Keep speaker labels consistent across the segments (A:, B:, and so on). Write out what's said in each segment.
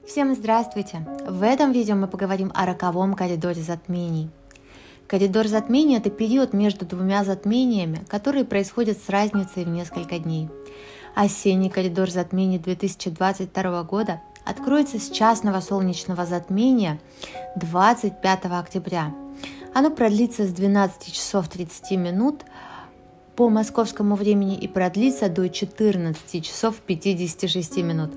A: Всем здравствуйте! В этом видео мы поговорим о роковом коридоре затмений. Коридор затмений – это период между двумя затмениями, которые происходят с разницей в несколько дней. Осенний коридор затмений 2022 года откроется с частного солнечного затмения 25 октября. Оно продлится с 12 часов 30 минут по московскому времени и продлится до 14 часов 56 минут.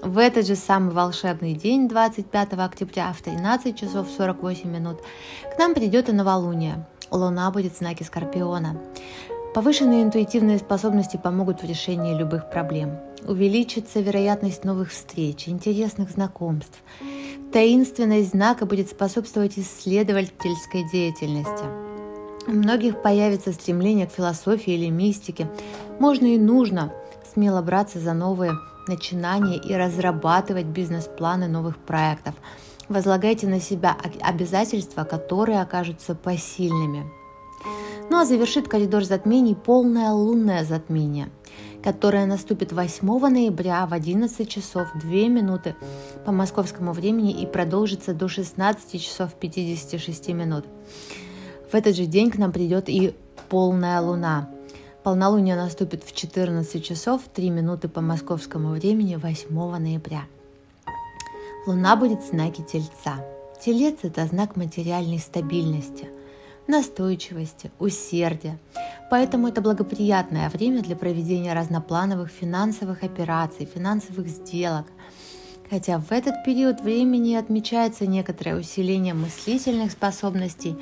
A: В этот же самый волшебный день, 25 октября, в 13 часов 48 минут, к нам придет и новолуние. Луна будет в знаке Скорпиона. Повышенные интуитивные способности помогут в решении любых проблем. Увеличится вероятность новых встреч, интересных знакомств. Таинственность знака будет способствовать исследовательской деятельности. У многих появится стремление к философии или мистике. Можно и нужно смело браться за новые начинания и разрабатывать бизнес-планы новых проектов. Возлагайте на себя обязательства, которые окажутся посильными. Ну а завершит коридор затмений полное лунное затмение, которое наступит 8 ноября в 11 часов 2 минуты по московскому времени и продолжится до 16 часов 56 минут. В этот же день к нам придет и полная луна. Полнолуние наступит в 14 часов 3 минуты по московскому времени 8 ноября. Луна будет в знаке Тельца. Телец – это знак материальной стабильности, настойчивости, усердия. Поэтому это благоприятное время для проведения разноплановых финансовых операций, финансовых сделок. Хотя в этот период времени отмечается некоторое усиление мыслительных способностей,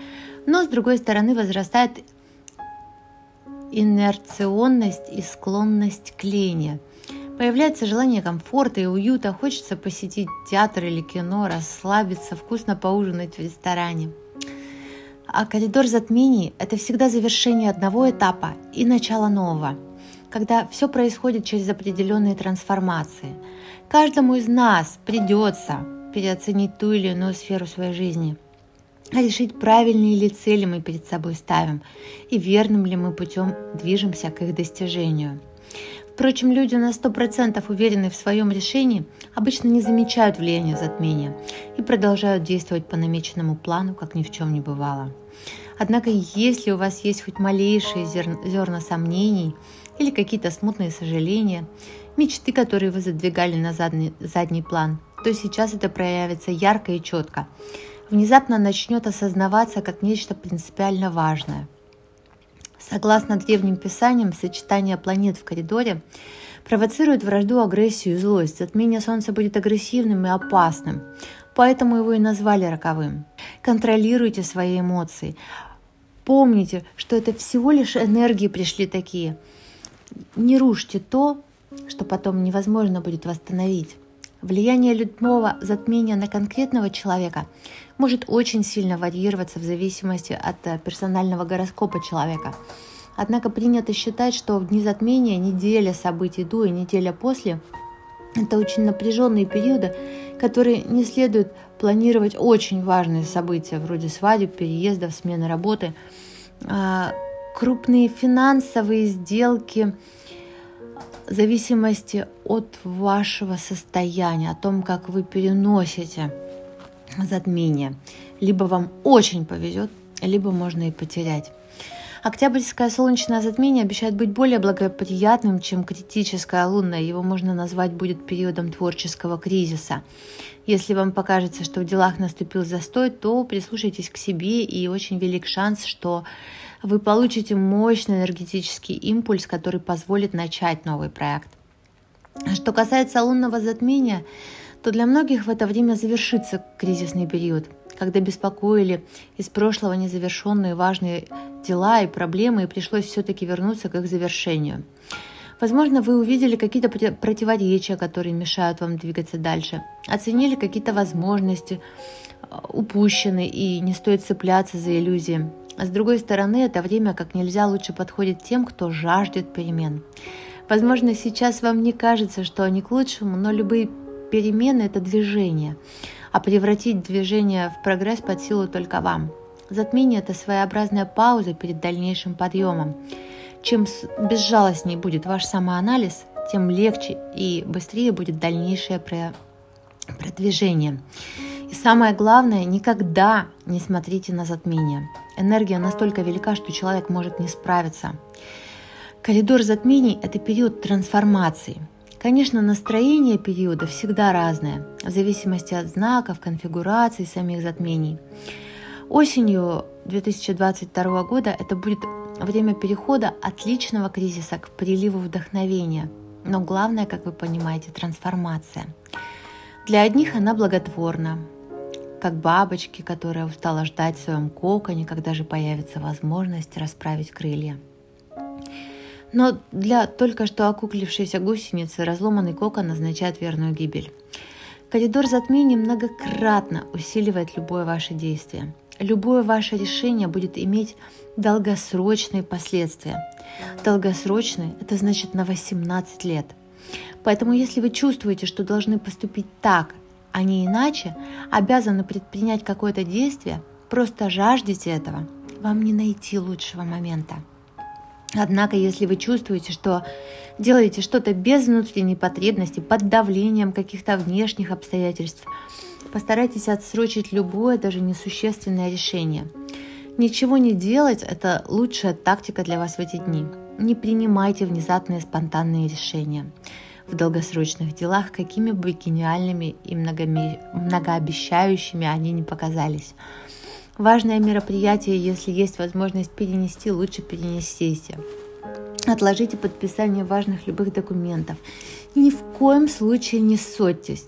A: но с другой стороны возрастает инерционность и склонность к лени. Появляется желание комфорта и уюта, хочется посетить театр или кино, расслабиться, вкусно поужинать в ресторане. А коридор затмений – это всегда завершение одного этапа и начало нового, когда все происходит через определенные трансформации. Каждому из нас придется переоценить ту или иную сферу своей жизни, решить, правильные ли цели мы перед собой ставим и верным ли мы путем движемся к их достижению. Впрочем, люди на 100% уверенные в своем решении обычно не замечают влияния затмения и продолжают действовать по намеченному плану, как ни в чем не бывало. Однако, если у вас есть хоть малейшие зерна сомнений или какие-то смутные сожаления, мечты, которые вы задвигали на задний план, то сейчас это проявится ярко и четко. Внезапно начнет осознаваться как нечто принципиально важное. Согласно древним писаниям, сочетание планет в коридоре провоцирует вражду, агрессию и злость. Затмение Солнца будет агрессивным и опасным, поэтому его и назвали роковым. Контролируйте свои эмоции. Помните, что это всего лишь энергии пришли такие. Не рушьте то, что потом невозможно будет восстановить. Влияние любого затмения на конкретного человека может очень сильно варьироваться в зависимости от персонального гороскопа человека. Однако принято считать, что в дни затмения, неделя событий до и неделя после – это очень напряженные периоды, которые не следует планировать очень важные события, вроде свадеб, переездов, смены работы, крупные финансовые сделки, в зависимости от вашего состояния, о том, как вы переносите затмение. Либо вам очень повезет, либо можно и потерять. Октябрьское солнечное затмение обещает быть более благоприятным, чем критическое лунное. Его можно назвать будет периодом творческого кризиса. Если вам покажется, что в делах наступил застой, то прислушайтесь к себе, и очень велик шанс, что вы получите мощный энергетический импульс, который позволит начать новый проект. Что касается лунного затмения, то для многих в это время завершится кризисный период, когда беспокоили из прошлого незавершенные важные дела и проблемы, и пришлось все-таки вернуться к их завершению. Возможно, вы увидели какие-то противоречия, которые мешают вам двигаться дальше, оценили какие-то возможности, упущены, и не стоит цепляться за иллюзии. А с другой стороны, это время как нельзя лучше подходит тем, кто жаждет перемен. Возможно, сейчас вам не кажется, что они к лучшему, но любые перемены – это движение, а превратить движение в прогресс под силу только вам. Затмение – это своеобразная пауза перед дальнейшим подъемом. Чем безжалостнее будет ваш самоанализ, тем легче и быстрее будет дальнейшее продвижение. И самое главное, никогда не смотрите на затмение. Энергия настолько велика, что человек может не справиться. Коридор затмений – это период трансформации. Конечно, настроение периода всегда разное, в зависимости от знаков, конфигураций самих затмений. Осенью 2022 года это будет время перехода от личного кризиса к приливу вдохновения. Но главное, как вы понимаете, трансформация. Для одних она благотворна, как бабочки, которая устала ждать в своем коконе, когда же появится возможность расправить крылья. Но для только что окуклившейся гусеницы разломанный кокон означает верную гибель. Коридор затмений многократно усиливает любое ваше действие. Любое ваше решение будет иметь долгосрочные последствия. Долгосрочные – это значит на 18 лет. Поэтому если вы чувствуете, что должны поступить так, а не иначе, обязаны предпринять какое-то действие, просто жаждете этого, вам не найти лучшего момента. Однако, если вы чувствуете, что делаете что-то без внутренней потребности, под давлением каких-то внешних обстоятельств, постарайтесь отсрочить любое, даже несущественное решение. Ничего не делать – это лучшая тактика для вас в эти дни. Не принимайте внезапные спонтанные решения в долгосрочных делах, какими бы гениальными и многообещающими они ни показались. Важное мероприятие, если есть возможность перенести, лучше перенесите. Отложите подписание важных любых документов. Ни в коем случае не ссорьтесь.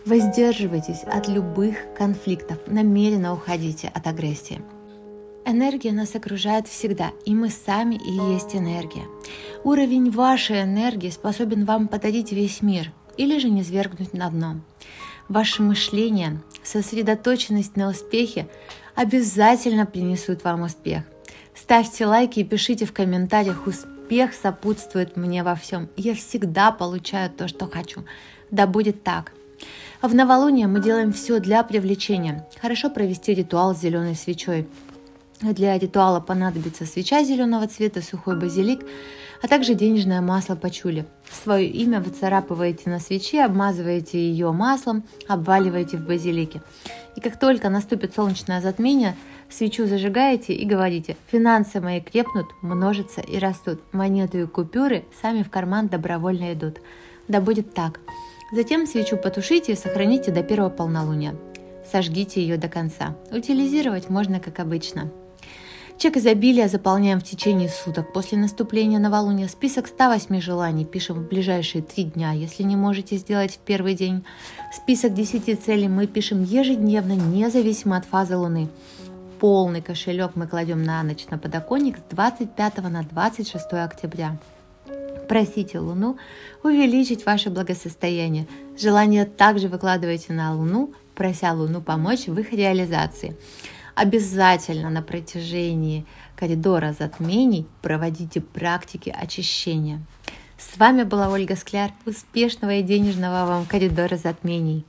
A: Воздерживайтесь от любых конфликтов. Намеренно уходите от агрессии. Энергия нас окружает всегда, и мы сами и есть энергия. Уровень вашей энергии способен вам подарить весь мир или же низвергнуть на дно. Ваше мышление, сосредоточенность на успехе обязательно принесут вам успех. Ставьте лайки и пишите в комментариях: успех сопутствует мне во всем. Я всегда получаю то, что хочу. Да будет так. В новолуние мы делаем все для привлечения. Хорошо провести ритуал с зеленой свечой. Для ритуала понадобится свеча зеленого цвета, сухой базилик, а также денежное масло пачули. Свое имя вы царапываете на свече, обмазываете ее маслом, обваливаете в базилике. И как только наступит солнечное затмение, свечу зажигаете и говорите: «Финансы мои крепнут, множатся и растут. Монеты и купюры сами в карман добровольно идут». Да будет так. Затем свечу потушите и сохраните до первого полнолуния. Сожгите ее до конца. Утилизировать можно как обычно. Чек изобилия заполняем в течение суток. После наступления новолуния список 108 желаний пишем в ближайшие 3 дня, если не можете сделать в первый день. Список 10 целей мы пишем ежедневно, независимо от фазы Луны. Полный кошелек мы кладем на ночь на подоконник с 25 на 26 октября. Просите Луну увеличить ваше благосостояние. Желания также выкладывайте на Луну, прося Луну помочь в их реализации. Обязательно на протяжении коридора затмений проводите практики очищения. С вами была Ольга Скляр. Успешного и денежного вам коридора затмений.